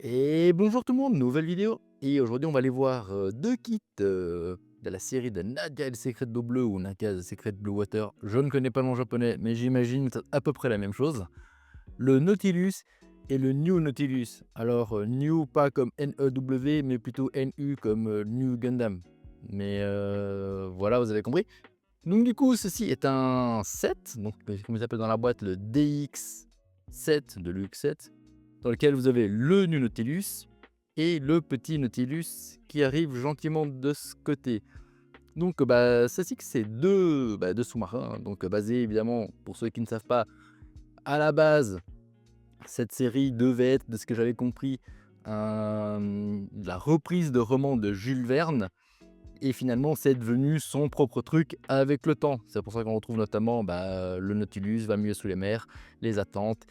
Et bonjour tout le monde, nouvelle vidéo. Et aujourd'hui, on va aller voir deux kits de la série de Nadia et le secret d'eau bleue ou Nadia et le secret de Blue Water. Je ne connais pas le nom japonais, mais j'imagine que c'est à peu près la même chose. Le Nautilus et le New Nautilus. Alors, New pas comme N-E-W, mais plutôt N-U comme New Gundam. Mais voilà, vous avez compris. Donc, du coup, ceci est un set, donc comme ils appellent dans la boîte le DX7 de l'UX7, dans lequel vous avez le New Nautilus et le petit Nautilus qui arrive gentiment de ce côté. Donc sachez que c'est deux sous-marins, hein, donc basés évidemment, pour ceux qui ne savent pas, à la base, cette série devait être, de ce que j'avais compris, la reprise de romans de Jules Verne, et finalement c'est devenu son propre truc avec le temps. C'est pour ça qu'on retrouve notamment le Nautilus va mieux sous les mers, les attentes,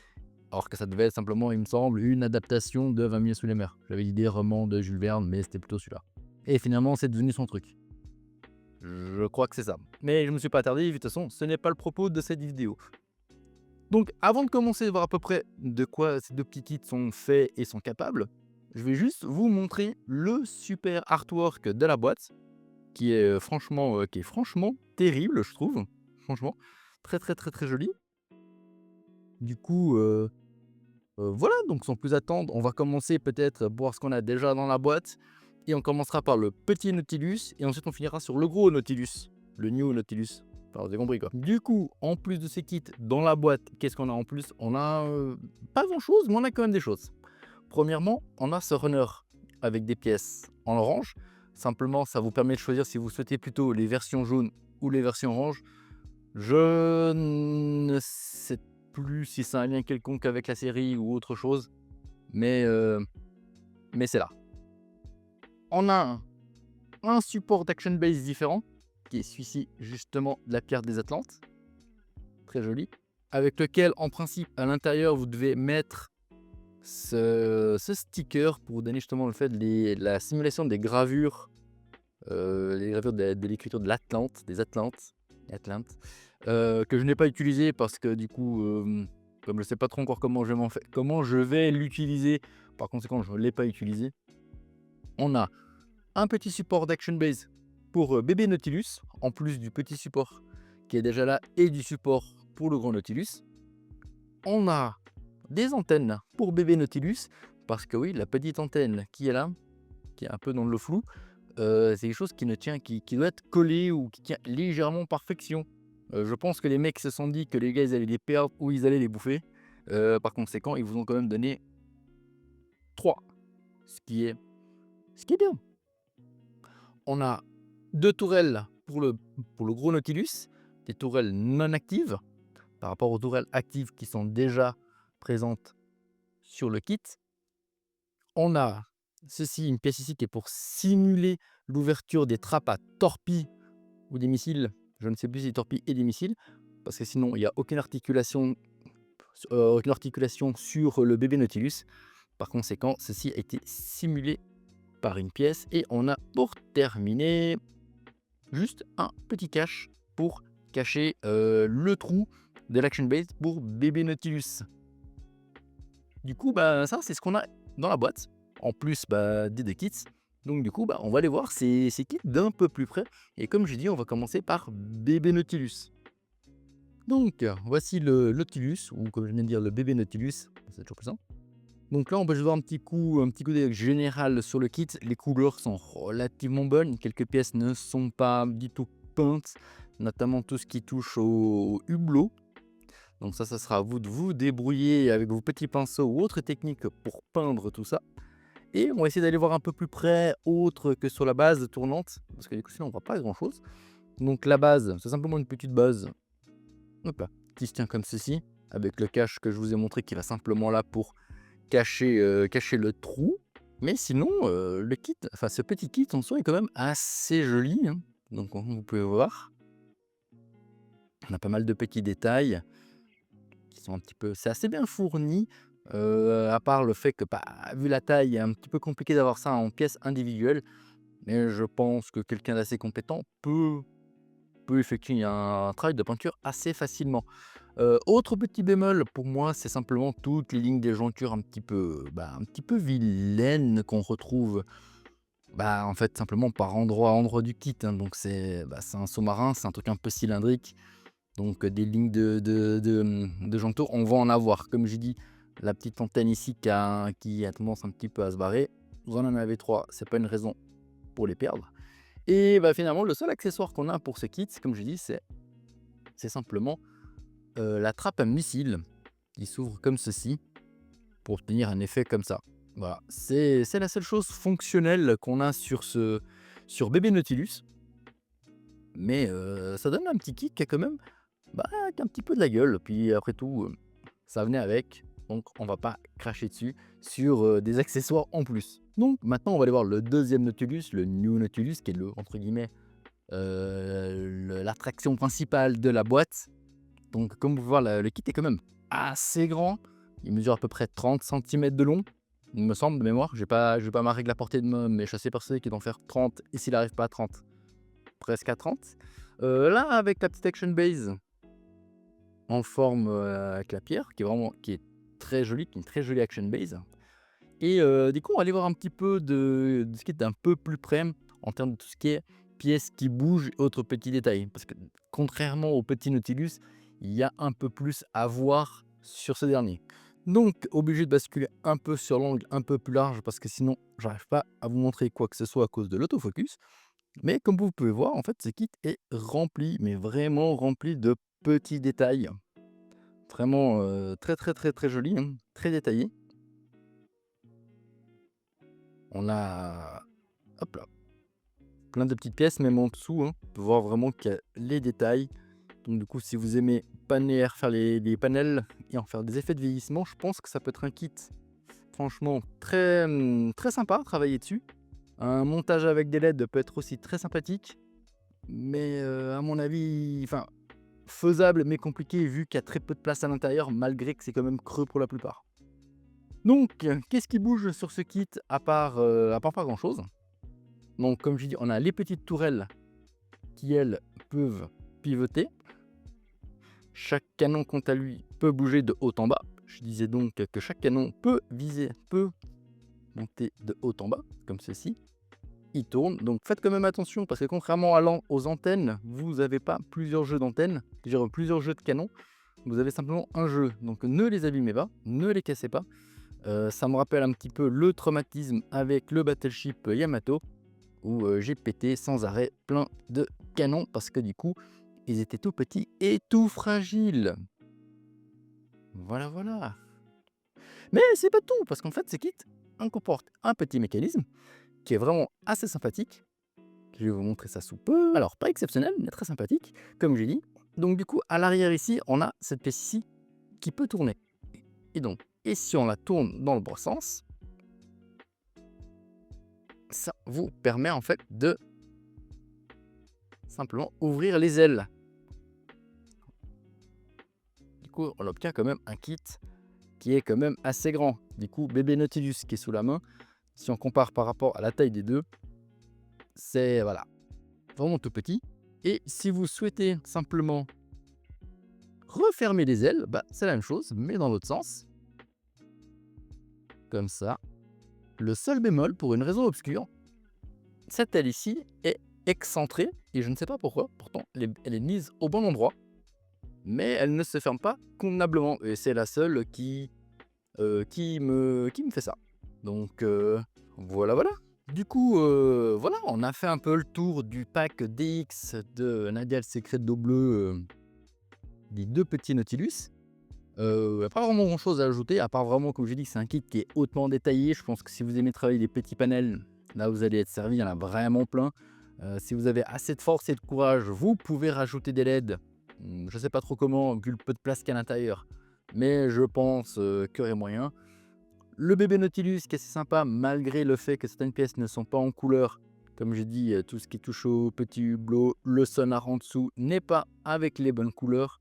alors que ça devait être simplement, il me semble, une adaptation de 20 000 sous les mers. J'avais l'idée roman de Jules Verne, mais c'était plutôt celui-là. Et finalement, c'est devenu son truc. Je crois que c'est ça. Mais je me suis pas attardé, de toute façon, ce n'est pas le propos de cette vidéo. Donc, avant de commencer à voir à peu près de quoi ces deux petits kits sont faits et sont capables, je vais juste vous montrer le super artwork de la boîte, qui est franchement terrible, je trouve. Franchement, très très très très joli. Du coup, voilà, donc sans plus attendre, on va commencer peut-être à voir ce qu'on a déjà dans la boîte. Et on commencera par le petit Nautilus, et ensuite on finira sur le gros Nautilus, le New Nautilus. Enfin, vous avez compris quoi. Du coup, en plus de ces kits, dans la boîte, qu'est-ce qu'on a en plus? On a pas grand-chose, mais on a quand même des choses. Premièrement, on a ce runner avec des pièces en orange. Simplement, ça vous permet de choisir si vous souhaitez plutôt les versions jaunes ou les versions orange. Je ne sais plus si c'est un lien quelconque avec la série ou autre chose, mais, c'est là. On a un support d'Action Base différent, qui est celui-ci justement de la pierre des Atlantes, très joli, avec lequel en principe à l'intérieur vous devez mettre ce sticker pour vous donner justement le fait de la simulation des gravures, les gravures de l'écriture de l'Atlante, des Atlantes, que je n'ai pas utilisé parce que du coup, comme je ne sais pas trop encore comment je vais l'utiliser, par conséquent je ne l'ai pas utilisé. On a un petit support d'Action Base pour bébé Nautilus, en plus du petit support qui est déjà là et du support pour le grand Nautilus. On a des antennes pour bébé Nautilus, parce que oui, la petite antenne qui est là, qui est un peu dans le flou, c'est quelque chose qui ne tient, qui doit être collé ou qui tient légèrement par friction. Je pense que les mecs se sont dit que les gars ils allaient les perdre ou ils allaient les bouffer. Par conséquent, ils vous ont quand même donné 3, ce qui est, bien. On a 2 tourelles pour le gros Nautilus, des tourelles non actives par rapport aux tourelles actives qui sont déjà présentes sur le kit. On a une pièce ici qui est pour simuler l'ouverture des trappes à torpilles ou des missiles. Je ne sais plus si des torpilles et des missiles, parce que sinon il n'y a aucune articulation sur le bébé Nautilus. Par conséquent, ceci a été simulé par une pièce. Et on a pour terminer juste un petit cache pour cacher le trou de l'Action Base pour bébé Nautilus. Du coup, ça, c'est ce qu'on a dans la boîte, en plus des deux kits. Donc du coup, on va aller voir ces kits d'un peu plus près. Et comme j'ai dit, on va commencer par bébé Nautilus. Donc, voici le Nautilus, ou comme je viens de dire, le bébé Nautilus, c'est toujours plus simple. Donc là, on peut juste voir un petit coup d'œil général sur le kit. Les couleurs sont relativement bonnes. Quelques pièces ne sont pas du tout peintes, notamment tout ce qui touche au hublot. Donc ça sera à vous de vous débrouiller avec vos petits pinceaux ou autres techniques pour peindre tout ça. Et on va essayer d'aller voir un peu plus près, autre que sur la base tournante, parce que du coup sinon on voit pas grand chose. Donc la base, c'est simplement une petite base, hop là, qui se tient comme ceci, avec le cache que je vous ai montré qui va simplement là pour cacher le trou. Mais sinon, le kit, enfin ce petit kit en soi est quand même assez joli, hein. Donc comme vous pouvez voir, on a pas mal de petits détails qui sont un petit peu, c'est assez bien fourni, à part le fait que, vu la taille, il est un petit peu compliqué d'avoir ça en pièces individuelles. Mais je pense que quelqu'un d'assez compétent peut effectuer un travail de peinture assez facilement. Autre petit bémol pour moi, c'est simplement toutes les lignes des jointures un petit peu vilaines qu'on retrouve, en fait, simplement par endroit du kit, hein. Donc c'est un sous-marin, c'est un truc un peu cylindrique, donc des lignes de jointure, on va en avoir. Comme j'ai dit, la petite antenne ici qui a tendance un petit peu à se barrer, vous en avez 3, c'est pas une raison pour les perdre. Et finalement, le seul accessoire qu'on a pour ce kit, comme j'ai dit, c'est simplement, la trappe à missile qui s'ouvre comme ceci pour obtenir un effet comme ça. Voilà, c'est la seule chose fonctionnelle qu'on a sur bébé Nautilus, mais ça donne un petit kit qui a quand même, qui a un petit peu de la gueule. Puis après tout, ça venait avec, donc on va pas cracher dessus sur, des accessoires en plus. Donc maintenant, on va aller voir le deuxième Nautilus, le New Nautilus, qui est le entre guillemets, l'attraction principale de la boîte. Donc comme vous pouvez voir, le kit est quand même assez grand. Il mesure à peu près 30 centimètres de long, il me semble de mémoire. J'ai pas ma règle à portée de main, mais je suis assez persuadé qu'il doit en faire 30 et s'il n'arrive pas à 30, presque à 30. Là, avec la petite action base en forme, avec la pierre, qui est très jolie, qui est une très jolie action base. Et du coup, on va aller voir un petit peu de ce qui est un peu plus près en termes de tout ce qui est pièces qui bougent et autres petits détails. Parce que contrairement au petit Nautilus, il y a un peu plus à voir sur ce dernier. Donc, obligé de basculer un peu sur l'angle un peu plus large parce que sinon, j'arrive pas à vous montrer quoi que ce soit à cause de l'autofocus. Mais comme vous pouvez voir, en fait, ce kit est rempli, mais vraiment rempli de petits détails. Vraiment très, très, très, très joli, hein, très détaillé. On a, hop là, plein de petites pièces, même en dessous, hein. On peut voir vraiment qu'il y a les détails. Donc du coup, si vous aimez paner, faire les panels et en faire des effets de vieillissement, je pense que ça peut être un kit franchement très, très sympa à travailler dessus. Un montage avec des LED peut être aussi très sympathique, mais à mon avis, enfin, faisable mais compliqué vu qu'il y a très peu de place à l'intérieur, malgré que c'est quand même creux pour la plupart. Donc, qu'est-ce qui bouge sur ce kit à part pas grand-chose? Donc comme je dis, on a les petites tourelles qui, elles, peuvent pivoter. Chaque canon, quant à lui, peut bouger de haut en bas. Je disais donc que chaque canon peut monter de haut en bas, comme ceci. Il tourne, donc faites quand même attention, parce que contrairement aux antennes, vous n'avez pas plusieurs jeux d'antennes, c'est-à-dire plusieurs jeux de canons, vous avez simplement un jeu. Donc ne les abîmez pas, ne les cassez pas. Ça me rappelle un petit peu le traumatisme avec le Battleship Yamato, où j'ai pété sans arrêt plein de canons, parce que du coup, ils étaient tout petits et tout fragiles. Voilà, voilà. Mais c'est pas tout, parce qu'en fait, ce kit comporte un petit mécanisme qui est vraiment assez sympathique. Je vais vous montrer ça sous peu. Alors, pas exceptionnel, mais très sympathique, comme j'ai dit. Donc du coup, à l'arrière ici, on a cette pièce ici qui peut tourner. Et si on la tourne dans le bon sens, ça vous permet en fait de simplement ouvrir les ailes. Du coup, on obtient quand même un kit qui est quand même assez grand. Du coup, bébé Nautilus qui est sous la main, si on compare par rapport à la taille des deux, c'est voilà, vraiment tout petit. Et si vous souhaitez simplement refermer les ailes, c'est la même chose, mais dans l'autre sens. Comme ça. Le seul bémol, pour une raison obscure, cette aile ici est excentrée, et je ne sais pas pourquoi, pourtant elle est mise au bon endroit, mais elle ne se ferme pas convenablement, et c'est la seule qui me fait ça. Donc voilà, voilà. Du coup, voilà, on a fait un peu le tour du pack DX de Nadia le Secret d'eau bleue, des deux petits Nautilus. Pas vraiment grand chose à ajouter, à part vraiment, comme j'ai dit, que c'est un kit qui est hautement détaillé. Je pense que si vous aimez travailler des petits panels, là vous allez être servi, il y en a vraiment plein. Si vous avez assez de force et de courage, vous pouvez rajouter des LED. Je sais pas trop comment, vu le peu de place qu'il y a à l'intérieur, mais je pense qu'il y aurait moyen. Le bébé Nautilus qui est assez sympa, malgré le fait que certaines pièces ne sont pas en couleur. Comme j'ai dit, tout ce qui touche au petit hublot, le sonar en dessous n'est pas avec les bonnes couleurs.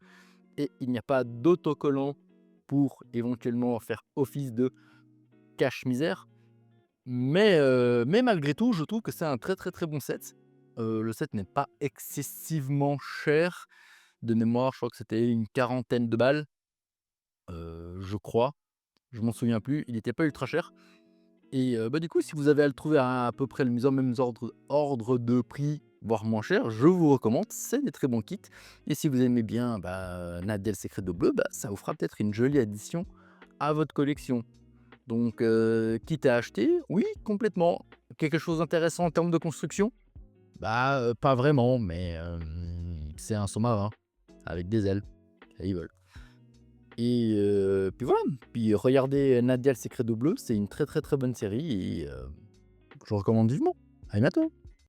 Et il n'y a pas d'autocollant pour éventuellement faire office de cache-misère. Mais malgré tout, je trouve que c'est un très très très bon set. Le set n'est pas excessivement cher, De mémoire, je crois que c'était une quarantaine de balles, je crois. Je m'en souviens plus, il était pas ultra cher et bah, du coup, si vous avez à le trouver à peu près le mêmes ordre de prix, voire moins cher, je vous recommande, c'est des très bons kits et si vous aimez bien, bah, Nadia le secret de Bleu, bah, ça vous fera peut-être une jolie addition à votre collection. Donc quitte à acheter, oui, complètement. Quelque chose d'intéressant en termes de construction? Bah, pas vraiment, mais c'est un sous-marin avec des ailes et ils volent et puis voilà. Puis regardez Nadia le secret de Bleu, c'est une très, très, très bonne série et je recommande vivement. À bientôt.